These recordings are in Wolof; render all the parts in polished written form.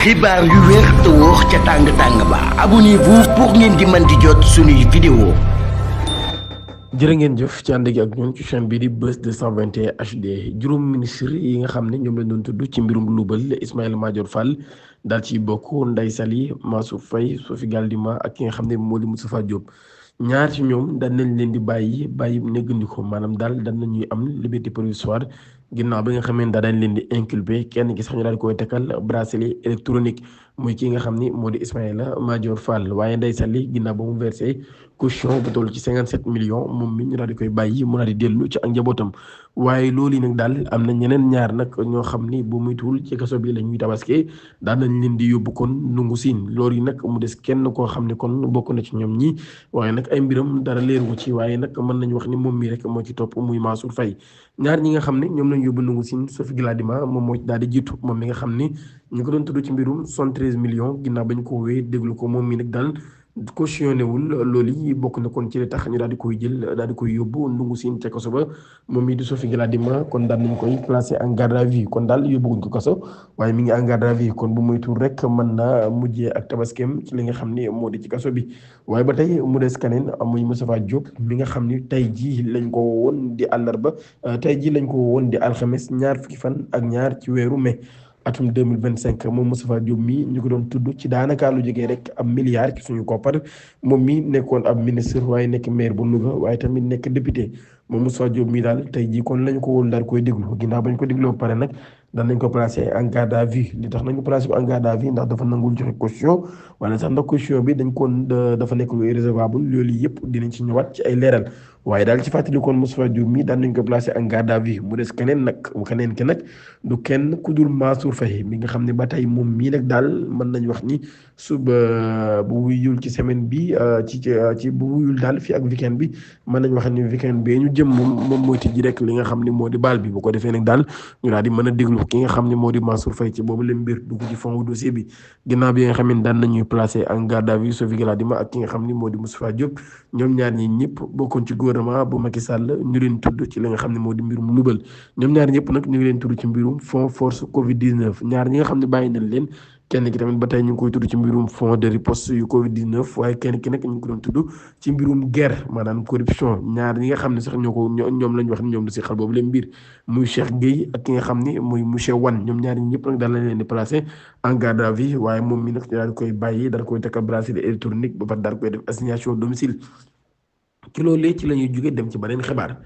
xibaar yu wér te wóor ca tàng-tàng ba abonnez-vous pour ngeen di mën di jot suñuy vidéo. jërë ngeen jëf ci ànd gi ak ñun ci chaîne bii di Buzz 221 HD juróom ministre yi nga xam ne ñoom lañ doon tudd ci mbirum luubal Ismaïla Madior Fall daal ci bokk Ndeye Saly Mansour Faye Sophie Galdima ak ki nga xam ne moo di Moustapha Diop ñaar ci ñoom daan nañ leen di bàyyi néggandiko maanaam daal daan nañuy am liberté provisoire ginnaaw bi nga xamee ne dañ leen di inculpé kenn ki sax ñu daal di koy tekkal bracelet électronique muy ki nga xam ni moo di Ismaïla Madior Fall waaye Ndeye Saly ginnaaw ba mu versé caution bu toll ci 57 millions moom mi ñu daal di koy bàyyi mu daal di dellu ci ak njabootam waaye loolu yi nag daal am na ñeneen ñaar nag ñoo xam ni bu muy tuul ci kaso bi la ñuy tabaskee daan nañ leen di yóbbu kon nungu siin loolu yi nag mu des kenn koo xam ne kon bokk na ci ñoom ñi waaye nag ay mbiram dara leeru ko ci waaye nag mën nañu wax ni moom mii rek moo ci topp muy Mansour Faye ñaar ñi nga xam ne ñoom lañ yóbbu nungu siin Sophie Gladima moom moo daal di jiitu moom mi nga xam ni ñu ko doon tudd ci mbirum 73 millions ginnaaw bañ ko woowee déglu ko moom mii nag daal cautionné wul loolu yi bokk na kon ci li tax ñu daal di koy jël daal di koy yóbbu ndungu siin ca kaso ba moom mii di Sophie Gladima kon daal nañ koy placé en garde à vue kon daal yóbbuguñ ko kaso waaye mi ngi en garde à vue kon bu muy tuur rek mën na mujjee ak tabaskeem ci li nga xam ni moo di ci kaso bi waaye ba tey mu des kaneen muy Moustapha Diop mi nga xam ni tey jii lañ ko woon di àllarba tey jii lañ ko woon di alxames ñaar fukki fan ak ñaar ci weeru mai atum 2025 moom Moustapha Diop mi ñu ko doon tudd ci daanaka lu jógee rek ab milliard ci suñu koppar moom mi nekkoon ab ministre waaye nekk maire bu Louga waaye tamit nekk député moom Moustapha Diop mi daal tey jii kon lañu ko woon daal koy déglu ginnaaw bañ ko dégloo pare nag daan nañ ko placé en garde à vue li tax nañu placé ko en garde à vue ndax dafa nangul joxe caution wala sax ndax caution bi dañ koon dafa nekk lu irrécevable loolu yëpp dinañ ci ñëwaat ci ay leeral waaye daal ci fàttali kon Moustapha Diop mi daan nañ ko placé en garde à vue mu des keneen ki nag du kenn ku dul Mansour Faye mi nga xam ne ba tey moom mii nag daal mën nañ wax ni suba bu wuyul ci semaine bi ci bu wuyul daal fii ak weekend bi mën nañ wax ni weekend bee ñu jëm moom mooy tijji rek li nga xam ne moo di baal bi bu ko defee nag daal ñu daal di mën a déglu ki nga xam ne moo di Mansour Faye ci boobu la mbir dugg ci fond dossier bi ginnaaw bi nga xam ne daan nañuy placé en garde à vue Sophie Gladima ak ki nga xam ne moo di Moustapha Diop ñoom ñaar ñi ñëpp bokkoon ci gouvernement bu Macky Sall ñu leen tudd ci li nga xam ne moo di mbirum lubal ñoom ñaar ñëpp nag ñu ngi leen tudd ci mbirum fonds force Covid 19 ñaar ñi nga xam ne bàyyi nañ leen kenn ki tamit ba tey ñu ngi koy tudd ci mbirum fonds de riposte yu Covid 19 waaye kenn ki nag ñu ngi ko doon tudd ci mbirum guerre maanaam corruption ñaar ñi nga xam ne sax ñoom lañ wax ni ñoom du si xal boobu leen mbir muy Cheikh Gueye ak ki nga xam ni muy monsieur Wane ñoom ñaar ñi ñëpp nag daal lañ leen di placé en garde à vue waaye moom mi nag daal di koy bàyyi daal koy takkal bracelet électronique ba pare daal koy def assignation domicile ci loolu ci la ñuy jóge dem ci beneen xibaar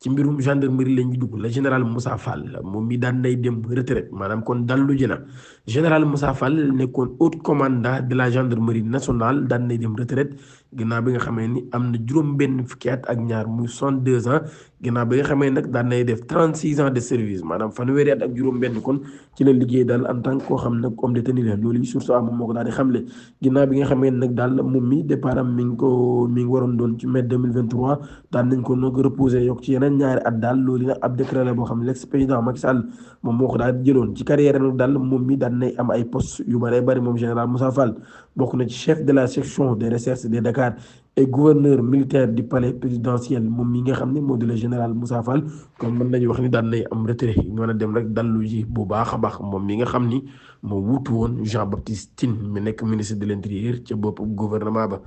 ci mbirum gendarmerie la ñuy dugg la général Moussa Fall moom mi daan nay dem retraite maanaam kon dallu ji na général Moussa Fall nekkoon haut commandant de la gendarmerie nationale daan nay dem retraite ginnaaw bi nga xamee ni am na juróom-benn fukki at ak ñaar muy 62 ans ginnaaw bi nga xamee nag daan nay def 36 ans de service maanaam fanweeri at ak juróom-benn kon ci la liggéey daal en tant que koo xam nag homme de tenue la loolu yi source am moo ko daal di xamle ginnaaw bi nga xamee nag daal moom mi départ am mi ngi waroon doon ci mai 2023 daan nañ ko nag reposé yokk ci yeneen ñaari at daal loolu nag ab décret la boo xam ne l'ex-président Macky Sall moom moo ko daal di jëloon ci carrière nag daal moom mi daan nay am ay poste yu bëree bëri moom général Moussa Fall bokk na ci chef de la section des recherches de Dakar et gouverneur militaire du palais présidentiel moom mi nga xam ne moo di le général Moussa Fall kon mën nañu wax ni daan nay am retraite ñu mën a dem rek dallu ji bu baax a baax moom mi nga xam ni moo wuutu woon Jean Baptiste Tine mi nekk ministre de l'intérieur ca bopp gouvernement ba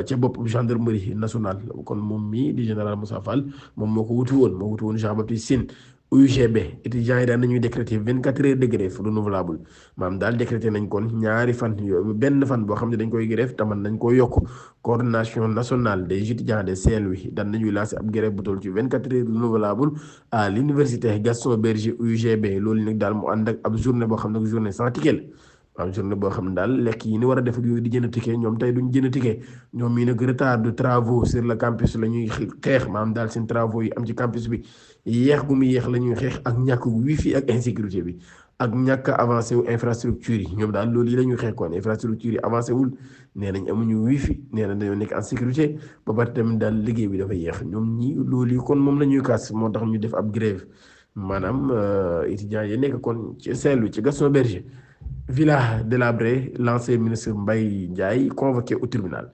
ca bopp gendarmerie nationale kon moom mi di général Moussa Fall moom moo ko wuutu woon Jean Baptiste Tine UGB étudiants yi daan nañuy décréter 24 heures de grève renouvelable maanaam daal décréter nañ kon ñaari fan benn fan boo xam ne dañ koy grève taman nañ koy yokk coordination nationale des étudiants de Saint-Louis daan nañuy lancer ab grève bu toll ci 24 heures renouvelable à l'université Gaston Berger UGB loolu nag daal mu ànd ak ab journée boo xam ne journée sans ticket am journée boo xam ne daal lekk yi ni war a def yooyu di jënd ticket ñoom tey duñ jënd ticket ñoom mii nag retard de travaux sur le campus la ñuy xeex maanaam daal seen travaux yi am ci campus bi yéex gu mu yéex la ñuy xeex ak ñàkk wifi ak insécurité bi ak ñàkk avancé wu infrastructure yi ñoom daal loolu yi la ñuy xeex kon infrastructure yi avancé wul nee nañ amuñu wifi nee nañ dañoo nekk en sécurité ba pare tamit daal liggéey bi dafa yéex ñoom ñi loolu yi kon moom la ñuy kaas moo tax ñu def ab grève maanaam étudiants yi nekk kon ci Saint-Louis ci Gaston Berger Villa Délabré l'ancien ministre Mbaye Ndiaye convoqué au tribunal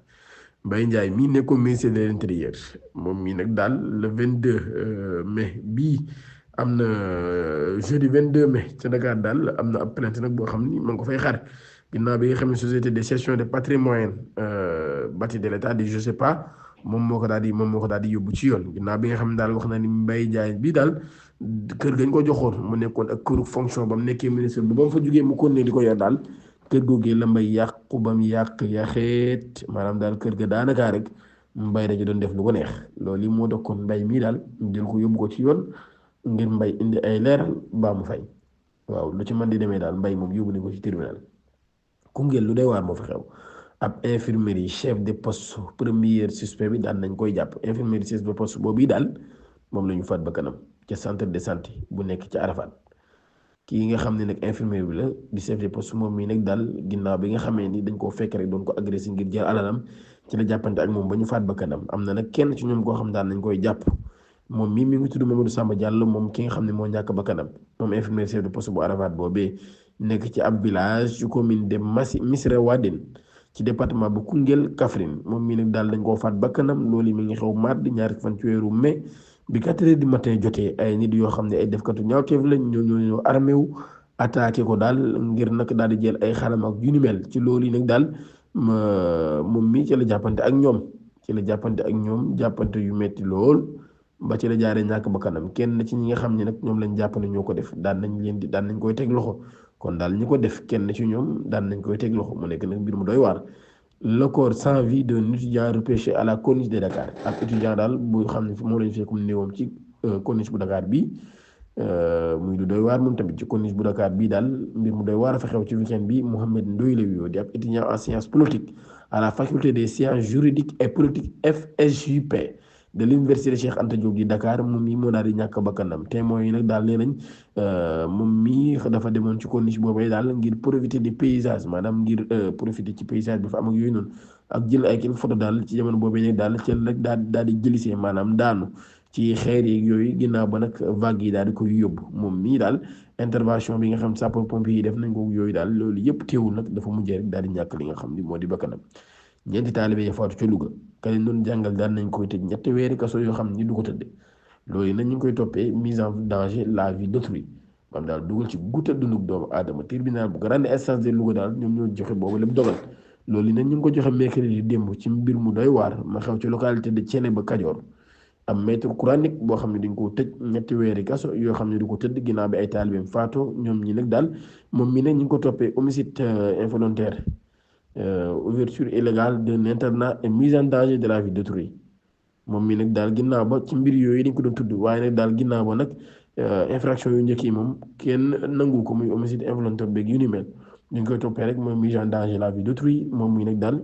Mbaye Ndiaye mii nekkoon ministre de l'intérieur moom mii nag daal le 22 mai bii am na jeudi 22 mai ca Dakar daal am na ab plainte nag boo xam ni ma ngi ko fay xaar ginnaaw bi nga xam ne société de gestion de patrimoine bâti de l'État di je sais pas moom moo ko daal di yóbbu ci yoon ginnaaw bi nga xam ne daal wax na ni Mbaye Diagne bii daal kër gañ ko joxoon mu nekkoon ak këru fonction ba mu nekkee ministre ba mu fa jugee mu continuer di ko yor daal kër googee la mbay yàqu ba mu yàq yaxeet maanaam daal kër ga daanakaa rek mbay dañu doon def lu ko neex loolu yi moo tax kon mbay mii daal jël ko yóbbu ko ci yoon ngir mbay indi ay leeral baa mu fay waaw lu ci mën di demee daal mbay moom yóbbu nañ ko ci tribunal Koungheul lu day waar moo fa xew ab infirmerie chef de poste premier suspect bi daan nañ koy jàpp infirmerie chef de poste boobu yi daal moom la ñu faat ba kanam ca centre de santé bu nekk ci Arafat kii nga xam ne nag infirmier bi la di chef de poste moom mii nag daal ginnaaw bi nga xamee ni dañ koo fekk rek doon ko agressé ngir jël alalam ci la jàppante ak moom ba ñu faat ba kanam am na nag kenn ci ñoom koo xam daan nañ koy jàpp moom mii mi ngi tudd Mamadou Samba Diallo moom ki nga xam ne moo ñàkk ba kanam moom infirmier chef de poste bu Arafat boobee nekk ci ab village ci commune de Missirah Wadène ci département bu Koungheul Kaffrine moom mii nag daal dañ koo faat ba kanam loolu mi ngi xew mardi ñaari fan ci weeru mai bi 4 heures du matin jotee ay nit yoo xam ne ay defkatu ñaawteef lañ ñoo armé wu attaqué ko daal ngir nag daal di jël ay xalam ak yu ni mel ci loolu yi nag daal moom mii ci la jàppante ak ñoom jàppante yu metti lool ba ci la jaaree ñàkk ba kanam kenn ci ñi nga xam ne nag ñoom lañ jàpp ne ñoo ko def daan nañ koy teg loxo kon daal ñi ko def kenn ci ñoom daan nañ koy teg loxo mu nekk nag mbir mu doy waar. Le corps sans vie d'un étudiant repêché à la corniche de Dakar ab étudiant daal bu xam ne moom lañ fekkum néewam ci corniche bu Dakar bi muy lu doy waar moom tamit ci corniche bu Dakar bii daal mbir mu doy waar a fa xew ci weekend bi Mohamed Ndoye la wuyoo di ab étudiant en sciences politiques à la faculté des sciences juridiques et politiques FSJP de l'université Cheikh Anta Diop di Dakar moom mii moo daal di ñàkk bakkanam témoins yi nag daal nee nañ moom mii dafa demoon ci corniche boobee daal ngir profiter des paysages maanaam ngir profiter ci paysage bi fa am ak yooyu noonu ak jël ay quelques photos daal ci jamono boobee nag daal ci nag daal di jëlisee maanaam daanu ci xeer yeeg yooyu ginnaaw ba nag vague yi daal di koy yóbbu moom mii daal intervention bi nga xam sapeur pompier yi def nañ ko yooyu daal loolu yëpp teewul nag dafa mujjee rek daal di ñàkk li nga xam ni moo di bakkanam ñeenti taalibe ya faatu ca Louga ka leen doon jàngal daal nañ koy tëj 3 weeri kaso yoo xam ni du ko tëdd loolu nag ñu ngi koy toppee mise en danger la vie d'autrui maanaam daal dugal ci guuta dundug doomu aadama tribunal bu grande instance de Louga daal ñoom ñoo joxe boobu lépp dogal loolu nag ñu ngi ko joxe mercredi démb ci mbir mu doy waar ma xew ci localité de Thiénaba Kajoor am maître coranique boo xam ne dañ koo tëj 3 weeri kaso yoo xam ne du ko tëdd ginnaaw bi ay taalibeem faatoo ñoom ñi nag daal moom mi nag ñu ngi ko toppee homicide involontaire ouverture illégale d'un internat et mise en danger de la vie d'autrui moom mi nag daal ginnaaw ba ci mbir yooyu dañ ko doon tudd waaye nag daal ginnaaw ba nag infraction yu njëkk yi moom kenn nangu ko muy homicide involontaire beeg yu ni mel ñu koy toppee rek mooy mise en danger de la vie d'autrui moom mi nag daal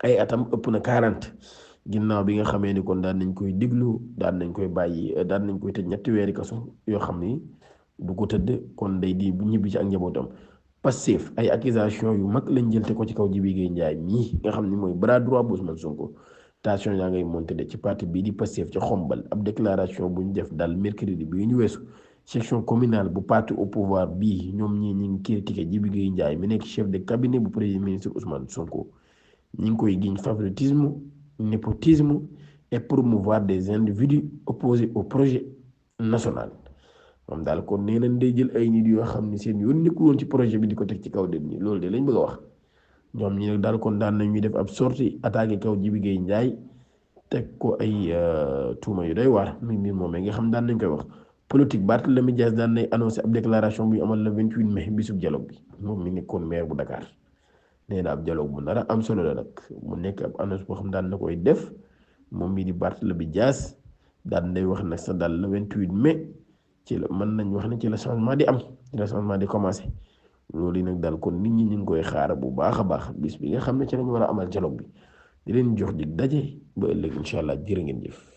ay atam ëpp na 40 ginnaaw bi nga xamee ni kon daan nañ koy déglu daan nañ koy bàyyi daan nañ koy tëj 3 weeri kaso yoo xam ni du ko tëdd kon day di ñibbi ci ak njabootam. Pastef ay accusation yu mag lañ jël te ko ci kaw Jibi Gueye Ndiaye mii nga xam ni mooy bras droit bu Ousmane Sonko tension yaa ngay monté de ci parti bii di Pastef ca Xombal ab déclaration bu ñu def daal mercredi bi ñu weesu section communale bu parti au pouvoir bii ñoom ñii ñi ngi critiqué Jibi Gueye Ndiaye mi nekk chef de cabinet bu premier ministre Ousmane Sonko ñi ngi koy giñ favoritisme népotisme et promouvoir des individus opposés au projet national. moom daal kon nee nañ day jël ay nit yoo xam ni seen yoon nekkul woon ci projet bi di ko teg ci kaw nit ñi loolu de lañ bëgg a wax ñoom ñi nag daal kon daan nañuy def ab sortie attaqué kaw Jibi Gueye Ndiaye teg ko ay tuuma yu doy waar mi mbir moom nga xam daan nañ koy wax politique Barthélémy Dias daan nay annoncé ab déclaration bu ñu amal le 28 mai bisub dialogue bi moom mi nekkoon maire bu Dakar nee na ab dialogue bu nar a am solo la nag mu nekk ab annonce boo xam daan na koy def moom mii di Barthélémy Dias daan nay wax nag sax daal le 28 mai. ci la mën nañ wax ne ci la changement di am ci la changement di commencé loolu nag daal kon nit ñi ñu ngi koy xaar bu baax a baax bis bi nga xam ne ci lañ war a amal dialogue bi di leen jox dig daje ba ëllëg incha allah jërë ngeen jëf.